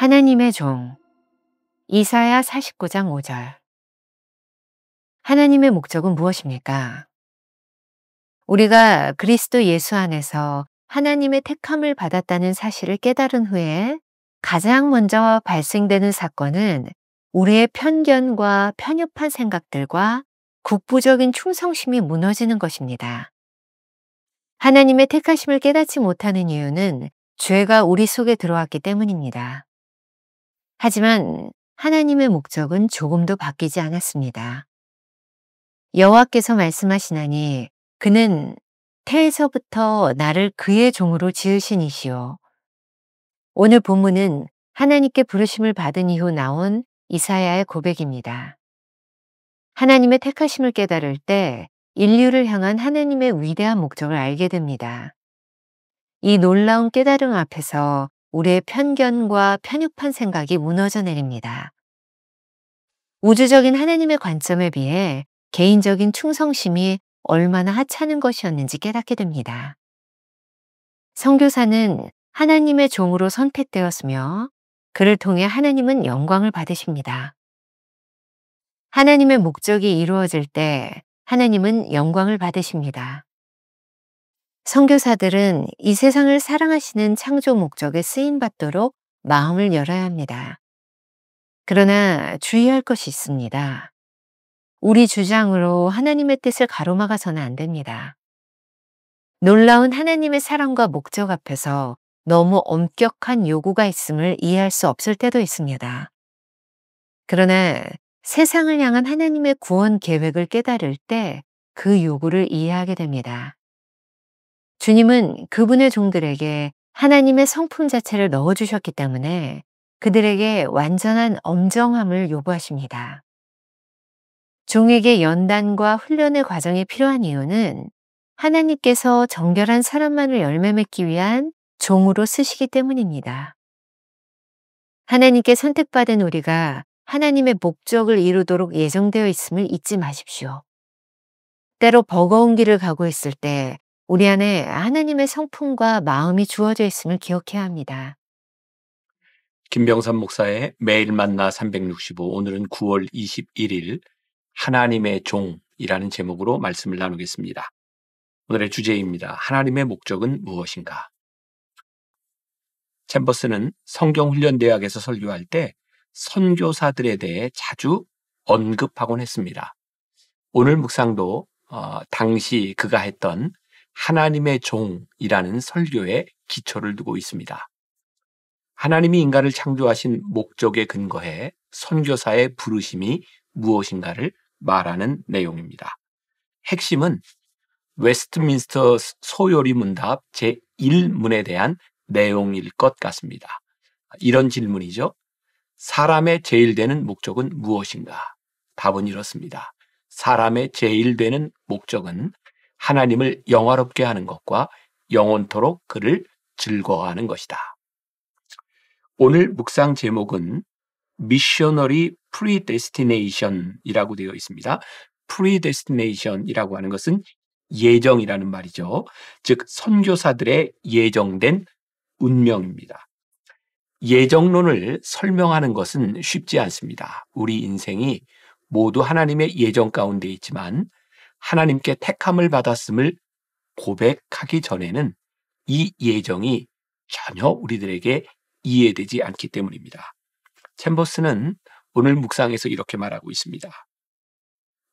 하나님의 종 이사야 49장 5절. 하나님의 목적은 무엇입니까? 우리가 그리스도 예수 안에서 하나님의 택함을 받았다는 사실을 깨달은 후에 가장 먼저 발생되는 사건은 우리의 편견과 편협한 생각들과 국부적인 충성심이 무너지는 것입니다. 하나님의 택하심을 깨닫지 못하는 이유는 죄가 우리 속에 들어왔기 때문입니다. 하지만 하나님의 목적은 조금도 바뀌지 않았습니다. 여호와께서 말씀하시나니 그는 태에서부터 나를 그의 종으로 지으신 이시오. 오늘 본문은 하나님께 부르심을 받은 이후 나온 이사야의 고백입니다. 하나님의 택하심을 깨달을 때 인류를 향한 하나님의 위대한 목적을 알게 됩니다. 이 놀라운 깨달음 앞에서 우리의 편견과 편협한 생각이 무너져 내립니다. 우주적인 하나님의 관점에 비해 개인적인 충성심이 얼마나 하찮은 것이었는지 깨닫게 됩니다. 선교사는 하나님의 종으로 선택되었으며 그를 통해 하나님은 영광을 받으십니다. 하나님의 목적이 이루어질 때 하나님은 영광을 받으십니다. 선교사들은 이 세상을 사랑하시는 창조 목적에 쓰임받도록 마음을 열어야 합니다. 그러나 주의할 것이 있습니다. 우리 주장으로 하나님의 뜻을 가로막아서는 안 됩니다. 놀라운 하나님의 사랑과 목적 앞에서 너무 엄격한 요구가 있음을 이해할 수 없을 때도 있습니다. 그러나 세상을 향한 하나님의 구원 계획을 깨달을 때 그 요구를 이해하게 됩니다. 주님은 그분의 종들에게 하나님의 성품 자체를 넣어주셨기 때문에 그들에게 완전한 엄정함을 요구하십니다. 종에게 연단과 훈련의 과정이 필요한 이유는 하나님께서 정결한 사람만을 열매 맺기 위한 종으로 쓰시기 때문입니다. 하나님께 선택받은 우리가 하나님의 목적을 이루도록 예정되어 있음을 잊지 마십시오. 때로 버거운 길을 가고 있을 때 우리 안에 하나님의 성품과 마음이 주어져 있음을 기억해야 합니다. 김병삼 목사의 매일 만나 365, 오늘은 9월 21일 하나님의 종이라는 제목으로 말씀을 나누겠습니다. 오늘의 주제입니다. 하나님의 목적은 무엇인가? 챔버스는 성경훈련대학에서 설교할 때 선교사들에 대해 자주 언급하곤 했습니다. 오늘 묵상도 당시 그가 했던 하나님의 종이라는 설교에 기초를 두고 있습니다. 하나님이 인간을 창조하신 목적에 근거해 선교사의 부르심이 무엇인가를 말하는 내용입니다. 핵심은 웨스트민스터 소요리 문답 제1문에 대한 내용일 것 같습니다. 이런 질문이죠. 사람의 제일 되는 목적은 무엇인가? 답은 이렇습니다. 사람의 제일 되는 목적은 하나님을 영화롭게 하는 것과 영원토록 그를 즐거워하는 것이다. 오늘 묵상 제목은 Missionary Predestination이라고 되어 있습니다. Predestination이라고 하는 것은 예정이라는 말이죠. 즉 선교사들의 예정된 운명입니다. 예정론을 설명하는 것은 쉽지 않습니다. 우리 인생이 모두 하나님의 예정 가운데 있지만 하나님께 택함을 받았음을 고백하기 전에는 이 예정이 전혀 우리들에게 이해되지 않기 때문입니다. 챔버스는 오늘 묵상에서 이렇게 말하고 있습니다.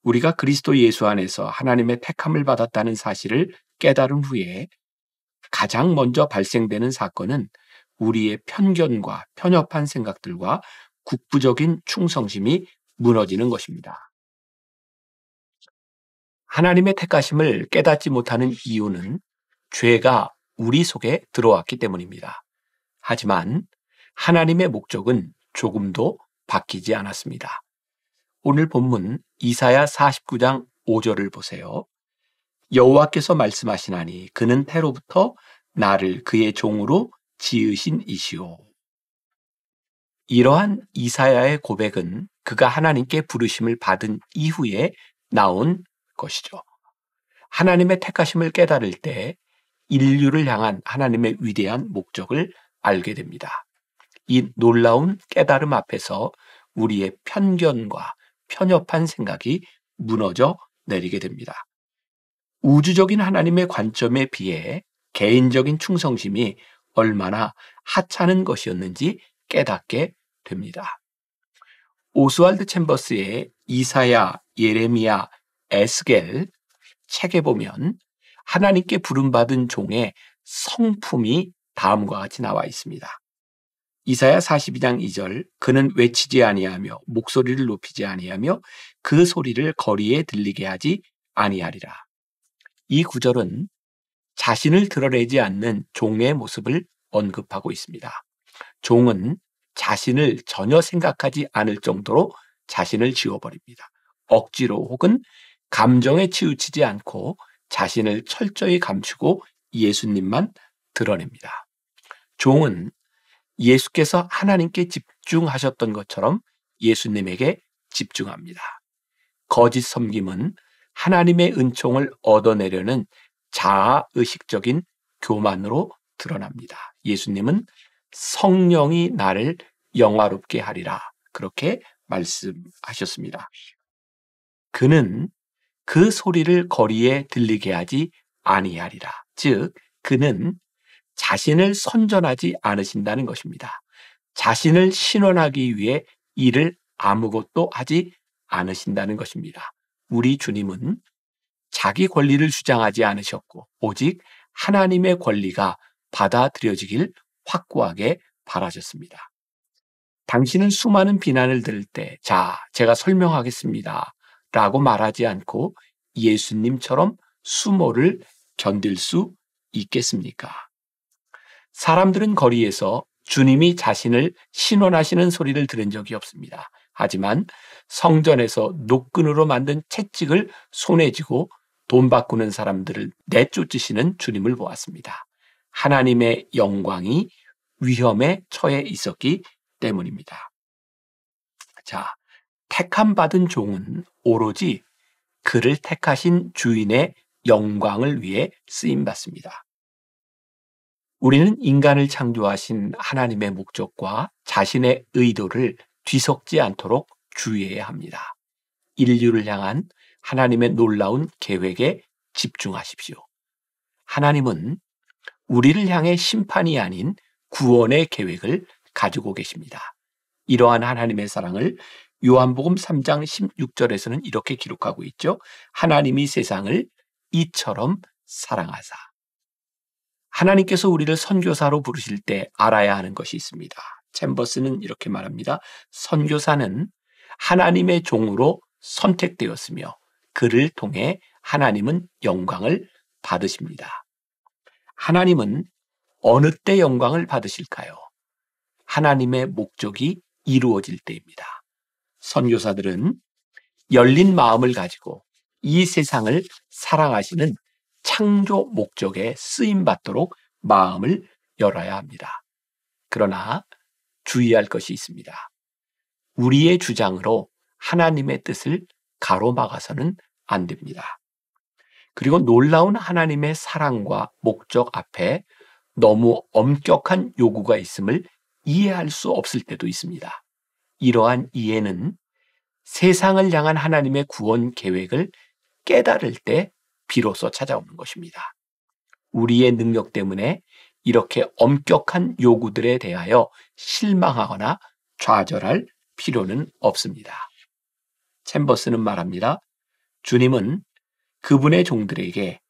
우리가 그리스도 예수 안에서 하나님의 택함을 받았다는 사실을 깨달은 후에 가장 먼저 발생되는 사건은 우리의 편견과 편협한 생각들과 국부적인 충성심이 무너지는 것입니다. 하나님의 택하심을 깨닫지 못하는 이유는 죄가 우리 속에 들어왔기 때문입니다. 하지만 하나님의 목적은 조금도 바뀌지 않았습니다. 오늘 본문 이사야 49장 5절을 보세요. 여호와께서 말씀하시나니 그는 태로부터 나를 그의 종으로 지으신 이시오. 이러한 이사야의 고백은 그가 하나님께 부르심을 받은 이후에 나온 것이죠. 하나님의 택하심을 깨달을 때 인류를 향한 하나님의 위대한 목적을 알게 됩니다. 이 놀라운 깨달음 앞에서 우리의 편견과 편협한 생각이 무너져 내리게 됩니다. 우주적인 하나님의 관점에 비해 개인적인 충성심이 얼마나 하찮은 것이었는지 깨닫게 됩니다. 오스왈드 챔버스의 이사야, 예레미야, 에스겔 책에 보면 하나님께 부름받은 종의 성품이 다음과 같이 나와 있습니다. 이사야 42장 2절, 그는 외치지 아니하며 목소리를 높이지 아니하며 그 소리를 거리에 들리게 하지 아니하리라. 이 구절은 자신을 드러내지 않는 종의 모습을 언급하고 있습니다. 종은 자신을 전혀 생각하지 않을 정도로 자신을 지워버립니다. 억지로 혹은 감정에 치우치지 않고 자신을 철저히 감추고 예수님만 드러냅니다. 종은 예수께서 하나님께 집중하셨던 것처럼 예수님에게 집중합니다. 거짓 섬김은 하나님의 은총을 얻어내려는 자아의식적인 교만으로 드러납니다. 예수님은 성령이 나를 영화롭게 하리라, 그렇게 말씀하셨습니다. 그는 그 소리를 거리에 들리게 하지 아니하리라. 즉, 그는 자신을 선전하지 않으신다는 것입니다. 자신을 신원하기 위해 일을 아무것도 하지 않으신다는 것입니다. 우리 주님은 자기 권리를 주장하지 않으셨고 오직 하나님의 권리가 받아들여지길 확고하게 바라셨습니다. 당신은 수많은 비난을 들을 때, 자, 제가 설명하겠습니다 라고 말하지 않고 예수님처럼 수모를 견딜 수 있겠습니까? 사람들은 거리에서 주님이 자신을 신원하시는 소리를 들은 적이 없습니다. 하지만 성전에서 노끈으로 만든 채찍을 손에 쥐고 돈 바꾸는 사람들을 내쫓으시는 주님을 보았습니다. 하나님의 영광이 위험에 처해 있었기 때문입니다. 자, 택함 받은 종은 오로지 그를 택하신 주인의 영광을 위해 쓰임 받습니다. 우리는 인간을 창조하신 하나님의 목적과 자신의 의도를 뒤섞지 않도록 주의해야 합니다. 인류를 향한 하나님의 놀라운 계획에 집중하십시오. 하나님은 우리를 향해 심판이 아닌 구원의 계획을 가지고 계십니다. 이러한 하나님의 사랑을 요한복음 3장 16절에서는 이렇게 기록하고 있죠. 하나님이 세상을 이처럼 사랑하사. 하나님께서 우리를 선교사로 부르실 때 알아야 하는 것이 있습니다. 챔버스는 이렇게 말합니다. 선교사는 하나님의 종으로 선택되었으며 그를 통해 하나님은 영광을 받으십니다. 하나님은 어느 때 영광을 받으실까요? 하나님의 목적이 이루어질 때입니다. 선교사들은 열린 마음을 가지고 이 세상을 사랑하시는 창조 목적에 쓰임받도록 마음을 열어야 합니다. 그러나 주의할 것이 있습니다. 우리의 주장으로 하나님의 뜻을 가로막아서는 안 됩니다. 그리고 놀라운 하나님의 사랑과 목적 앞에 너무 엄격한 요구가 있음을 이해할 수 없을 때도 있습니다. 이러한 이해는 세상을 향한 하나님의 구원 계획을 깨달을 때 비로소 찾아오는 것입니다. 우리의 능력 때문에 이렇게 엄격한 요구들에 대하여 실망하거나 좌절할 필요는 없습니다. 챔버스는 말합니다. 주님은 그분의 종들에게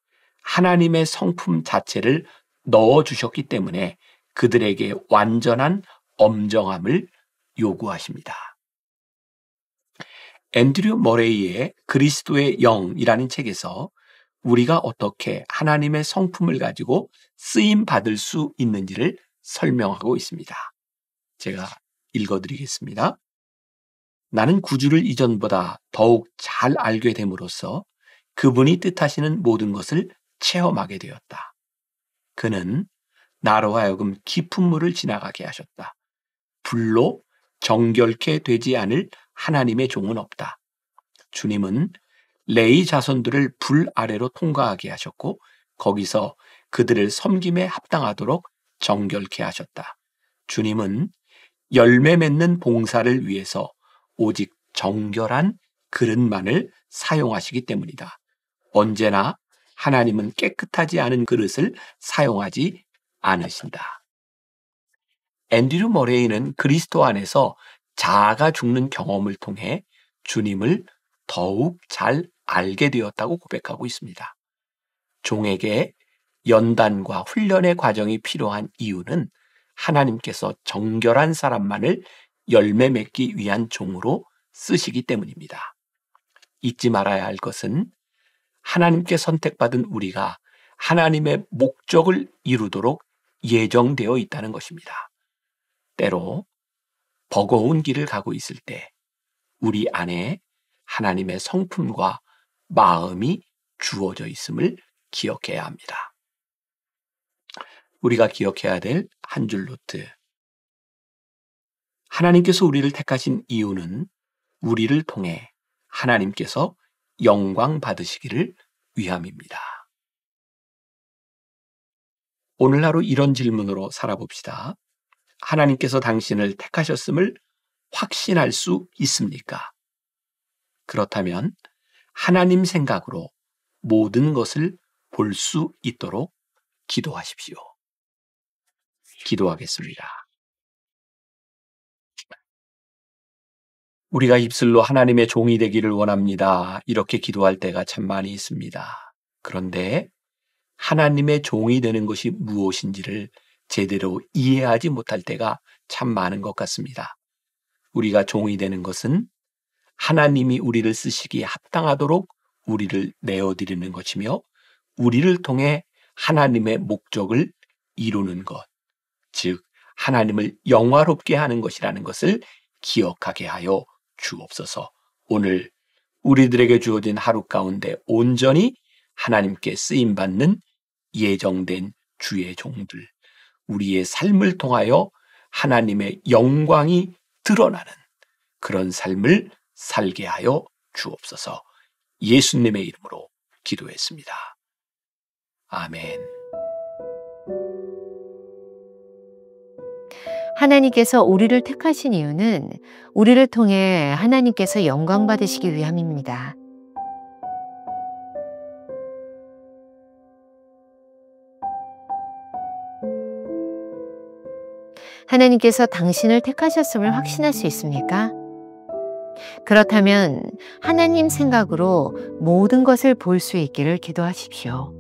하나님의 성품 자체를 넣어주셨기 때문에 그들에게 완전한 엄정함을 요구하십니다. 앤드류 머레이의 그리스도의 영이라는 책에서 우리가 어떻게 하나님의 성품을 가지고 쓰임 받을 수 있는지를 설명하고 있습니다. 제가 읽어드리겠습니다. 나는 구주를 이전보다 더욱 잘 알게 됨으로써 그분이 뜻하시는 모든 것을 체험하게 되었다. 그는 나로 하여금 깊은 물을 지나가게 하셨다. 불로 정결케 되지 않을 하나님의 종은 없다. 주님은 레위 자손들을 불 아래로 통과하게 하셨고 거기서 그들을 섬김에 합당하도록 정결케 하셨다. 주님은 열매 맺는 봉사를 위해서 오직 정결한 그릇만을 사용하시기 때문이다. 언제나 하나님은 깨끗하지 않은 그릇을 사용하지 않으신다. 앤드류 머레이는 그리스도 안에서 자아가 죽는 경험을 통해 주님을 더욱 잘 알게 되었다고 고백하고 있습니다. 종에게 연단과 훈련의 과정이 필요한 이유는 하나님께서 정결한 사람만을 열매 맺기 위한 종으로 쓰시기 때문입니다. 잊지 말아야 할 것은 하나님께 선택받은 우리가 하나님의 목적을 이루도록 예정되어 있다는 것입니다. 때로 버거운 길을 가고 있을 때 우리 안에 하나님의 성품과 마음이 주어져 있음을 기억해야 합니다. 우리가 기억해야 될 한 줄 노트. 하나님께서 우리를 택하신 이유는 우리를 통해 하나님께서 영광 받으시기를 위함입니다. 오늘 하루 이런 질문으로 살아봅시다. 하나님께서 당신을 택하셨음을 확신할 수 있습니까? 그렇다면 하나님 생각으로 모든 것을 볼 수 있도록 기도하십시오. 기도하겠습니다. 우리가 입술로 하나님의 종이 되기를 원합니다. 이렇게 기도할 때가 참 많이 있습니다. 그런데 하나님의 종이 되는 것이 무엇인지를 제대로 이해하지 못할 때가 참 많은 것 같습니다. 우리가 종이 되는 것은 하나님이 우리를 쓰시기에 합당하도록 우리를 내어드리는 것이며 우리를 통해 하나님의 목적을 이루는 것, 즉 하나님을 영화롭게 하는 것이라는 것을 기억하게 하여 주옵소서. 오늘 우리들에게 주어진 하루 가운데 온전히 하나님께 쓰임받는 예정된 주의 종들, 우리의 삶을 통하여 하나님의 영광이 드러나는 그런 삶을 살게 하여 주옵소서. 예수님의 이름으로 기도했습니다. 아멘. 하나님께서 우리를 택하신 이유는 우리를 통해 하나님께서 영광 받으시기 위함입니다. 하나님께서 당신을 택하셨음을 확신할 수 있습니까? 그렇다면 하나님 생각으로 모든 것을 볼 수 있기를 기도하십시오.